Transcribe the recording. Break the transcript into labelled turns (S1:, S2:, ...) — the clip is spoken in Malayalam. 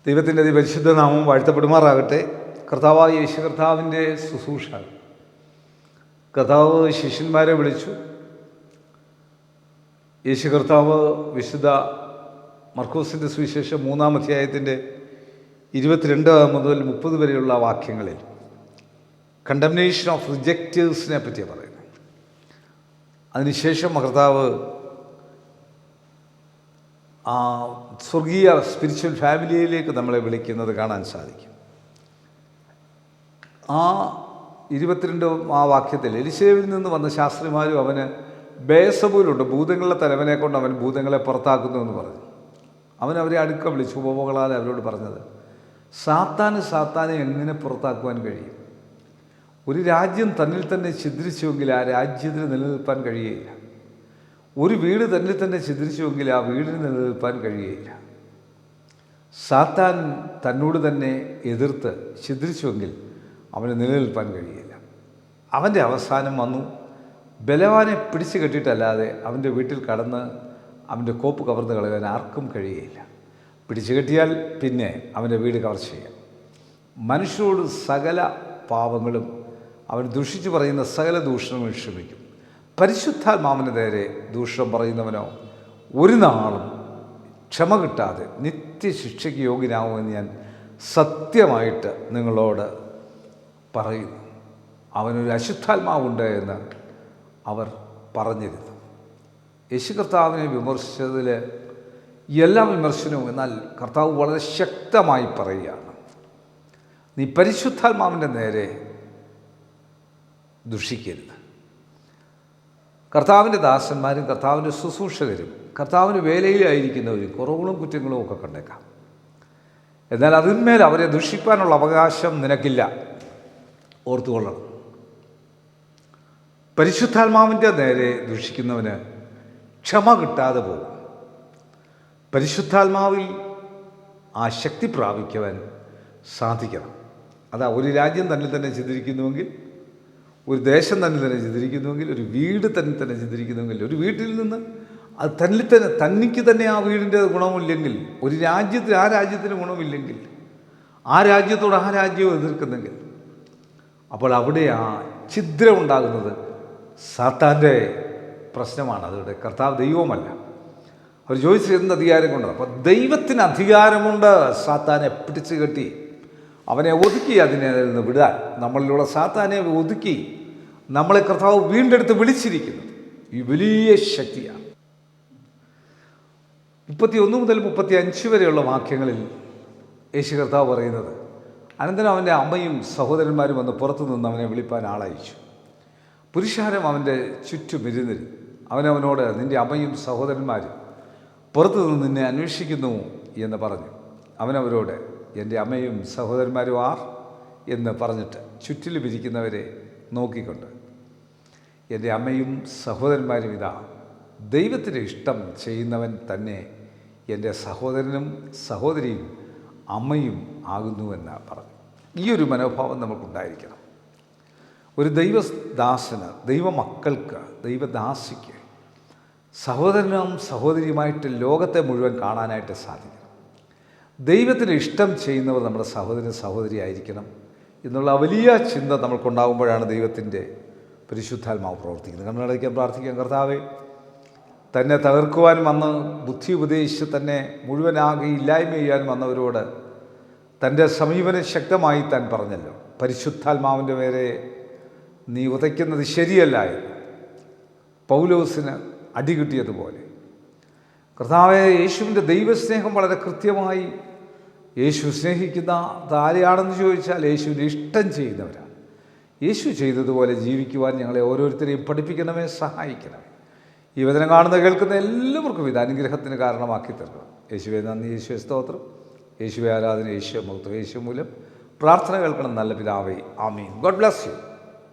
S1: ദൈവത്തിൻ്റെ പരിശുദ്ധ നാമം വാഴ്ത്തപ്പെടുമാറാകട്ടെ. കർത്താവായ യേശു കർത്താവിൻ്റെ ശുശ്രൂഷ. കർത്താവ് ശിഷ്യന്മാരെ വിളിച്ചു. യേശു കർത്താവ് വിശുദ്ധ മർക്കോസിൻ്റെ സുവിശേഷം 3-ാം അധ്യായത്തിൻ്റെ 22 മുതൽ 30 വരെയുള്ള വാക്യങ്ങളിൽ കണ്ടംനേഷൻ ഓഫ് റിജക്റ്റേഴ്സിനെ പറ്റിയാണ് പറയുന്നത്. അതിനുശേഷം കർത്താവ് സ്വർഗീയ സ്പിരിച്വൽ ഫാമിലിയിലേക്ക് നമ്മളെ വിളിക്കുന്നത് കാണാൻ സാധിക്കും. 22 വാക്യത്തിൽ എലിശേവിൽ നിന്ന് വന്ന ശാസ്ത്രിമാരും അവന് ബേസബൂലുണ്ട്, ഭൂതങ്ങളുടെ തലവനെ കൊണ്ട് അവൻ ഭൂതങ്ങളെ പുറത്താക്കുന്നു എന്ന് പറഞ്ഞു. അവൻ അവരെ അടുക്ക വിളിച്ചു ഉപമകളാൽ അവരോട് പറഞ്ഞത്, സാത്താനെ എങ്ങനെ പുറത്താക്കുവാൻ കഴിയും? ഒരു രാജ്യം തന്നിൽ തന്നെ ഛിദ്രിച്ചുവെങ്കിൽ ആ രാജ്യത്തിന് നിലനിൽപ്പാൻ കഴിയുകയില്ല. ഒരു വീട് തന്നിൽ തന്നെ ഛിദ്രിച്ചുവെങ്കിൽ ആ വീടിന് നിലനിൽപ്പാൻ കഴിയുകയില്ല. സാത്താൻ തന്നോട് തന്നെ എതിർത്ത് ഛിദ്രിച്ചുവെങ്കിൽ അവന് നിലനിൽപ്പാൻ കഴിയുകയില്ല. അവൻ്റെ അവസാനം വന്നു. ബലവാനെ പിടിച്ചു കെട്ടിയിട്ടല്ലാതെ അവൻ്റെ വീട്ടിൽ കടന്ന് അവൻ്റെ കോപ്പ് കവർന്ന് കളയാൻ ആർക്കും കഴിയുകയില്ല. പിടിച്ചു കെട്ടിയാൽ പിന്നെ അവൻ്റെ വീട് കവർ ചെയ്യാം. മനുഷ്യരോട് സകല പാപങ്ങളും അവൻ ദൂഷിച്ചു പറയുന്ന സകല ദൂഷണങ്ങളും ക്ഷമിക്കും. പരിശുദ്ധാത്മാവിന് നേരെ ദൂഷണം പറയുന്നവനോ ഒരു നാളും ക്ഷമ കിട്ടാതെ നിത്യശിക്ഷയ്ക്ക് യോഗ്യനാവുമെന്ന് ഞാൻ സത്യമായിട്ട് നിങ്ങളോട് പറയുന്നു. അവനൊരു അശുദ്ധാത്മാവുണ്ട് എന്ന് അവർ പറഞ്ഞിരുന്നു. യേശു കർത്താവിനെ വിമർശിച്ചതിൽ എല്ലാ വിമർശനവും, എന്നാൽ കർത്താവ് വളരെ ശക്തമായി പറയുകയാണ്, നീ പരിശുദ്ധാത്മാവിൻ്റെ നേരെ ദുഷിക്കരുത്. കർത്താവിൻ്റെ ദാസന്മാരും കർത്താവിൻ്റെ ശുശ്രൂഷകരും കർത്താവിന് വേലയിലായിരിക്കുന്നവരും കുറവുകളും കുറ്റങ്ങളും ഒക്കെ കണ്ടേക്കാം. എന്നാൽ അതിന്മേൽ അവരെ ദുഷിപ്പാനുള്ള അവകാശം നിനക്കില്ല. ഓർത്തുകൊള്ളണം. പരിശുദ്ധാത്മാവിൻ്റെ നേരെ ദുഷിക്കുന്നവന് ക്ഷമ കിട്ടാതെ പോകും. പരിശുദ്ധാത്മാവിൽ ആ ശക്തി പ്രാപിക്കുവാൻ സാധിക്കണം. അതാ ഒരു രാജ്യം തന്നിൽ തന്നെ ചിന്തിരിക്കുന്നുവെങ്കിൽ, ഒരു ദേശം തന്നെ ചിന്തിരിക്കുന്നുവെങ്കിൽ, ഒരു വീട് തന്നെ ചിന്തിരിക്കുന്നുവെങ്കിൽ, ഒരു വീട്ടിൽ നിന്ന് അത് തന്നിക്ക് തന്നെ ആ വീടിൻ്റെ ഗുണമില്ലെങ്കിൽ, ഒരു രാജ്യത്തിന് ആ രാജ്യത്തിന് ഗുണമില്ലെങ്കിൽ, ആ രാജ്യത്തോട് ആ രാജ്യവും എതിർക്കുന്നെങ്കിൽ, അപ്പോൾ അവിടെ ആ ഛിദ്രം ഉണ്ടാകുന്നത് സാത്താൻ്റെ പ്രശ്നമാണ്. അതുകൊണ്ട് കർത്താവ് ദൈവമല്ല. അവർ ചോദിച്ചത് എന്ത് അധികാരം കൊണ്ടാണ്? അപ്പോൾ ദൈവത്തിന് അധികാരമുണ്ട് സാത്താനെ പിടിച്ചു കെട്ടി അവനെ ഒതുക്കി അതിനെ നിന്ന് വിടാൻ. നമ്മളിലുള്ള സാത്താനെ ഒതുക്കി നമ്മളെ കർത്താവ് വീണ്ടെടുത്ത് വിളിച്ചിരിക്കുന്നത് ഈ വലിയ ശക്തിയാണ്. 31 മുതൽ 35 വരെയുള്ള വാക്യങ്ങളിൽ യേശു കർത്താവ് പറയുന്നത്, അനന്തരം അവൻ്റെ അമ്മയും സഹോദരന്മാരും വന്ന് പുറത്തു നിന്ന് അവനെ വിളിപ്പാൻ ആളയച്ചു. പുരുഷാരം അവൻ്റെ ചുറ്റും ഇരുന്നിരുന്നു. അവനവനോട്, നിൻ്റെ അമ്മയും സഹോദരന്മാരും പുറത്തു നിന്ന് നിന്നെ അന്വേഷിക്കുന്നു എന്ന് പറഞ്ഞു. അവനവരോട്, എൻ്റെ അമ്മയും സഹോദരന്മാരും ആർ എന്ന് പറഞ്ഞിട്ട് ചുറ്റിലും ഇരിക്കുന്നവരെ നോക്കിക്കൊണ്ട്, എൻ്റെ അമ്മയും സഹോദരന്മാരും ഇതാ, ദൈവത്തിന് ഇഷ്ടം ചെയ്യുന്നവൻ തന്നെ എൻ്റെ സഹോദരനും സഹോദരിയും അമ്മയും ആകുന്നുവെന്ന് പറഞ്ഞു. ഈ ഒരു മനോഭാവം നമുക്കുണ്ടായിരിക്കണം. ഒരു ദൈവദാസന്, ദൈവമക്കൾക്ക്, ദൈവദാസിക്ക് സഹോദരനും സഹോദരിയുമായിട്ട് ലോകത്തെ മുഴുവൻ കാണാനായിട്ട് സാധിക്കണം. ദൈവത്തിന് ഇഷ്ടം ചെയ്യുന്നവർ നമ്മുടെ സഹോദരൻ സഹോദരി ആയിരിക്കണം എന്നുള്ള വലിയ ചിന്ത നമ്മൾക്കുണ്ടാകുമ്പോഴാണ് ദൈവത്തിൻ്റെ പരിശുദ്ധാത്മാവ് പ്രവർത്തിക്കുന്നത്. കണ്ണടയ്ക്കാൻ പ്രാർത്ഥിക്കാം. കർത്താവേ, തന്നെ തകർക്കുവാൻ വന്ന് ബുദ്ധി ഉപദേശിച്ച് തന്നെ മുഴുവനാകെ ഇല്ലായ്മ ചെയ്യാൻ വന്നവരോട് തൻ്റെ സമീപനം ശക്തമായി താൻ പറഞ്ഞല്ലോ. പരിശുദ്ധാത്മാവിൻ്റെ മേലെ നീ ഉതയ്ക്കുന്നത് ശരിയല്ല എന്ന് പൗലോസിന് അടി കിട്ടിയതുപോലെ കർത്താവേ, യേശുവിൻ്റെ ദൈവസ്നേഹം വളരെ കൃത്യമായി, യേശു സ്നേഹിക്കുന്ന ആരെയാണെന്ന് ചോദിച്ചാൽ യേശുവിൻ്റെ ഇഷ്ടം ചെയ്യുന്നവരാണ്. യേശു ചെയ്തതുപോലെ ജീവിക്കുവാൻ ഞങ്ങളെ ഓരോരുത്തരെയും പഠിപ്പിക്കണമേ, സഹായിക്കണമേ. ഈ വചനം കാണുന്ന കേൾക്കുന്ന എല്ലാവർക്കും ഇത് അനുഗ്രഹത്തിന് കാരണമാക്കി തരണം. യേശുവേ നന്ദി, യേശുവേ സ്തോത്രം, യേശുവേ ആരാധന, യേശു മഹത്വം, യേശു മൂലം പ്രാർത്ഥന കേൾക്കണം നല്ല പിതാവേ. ആമീൻ. God bless U.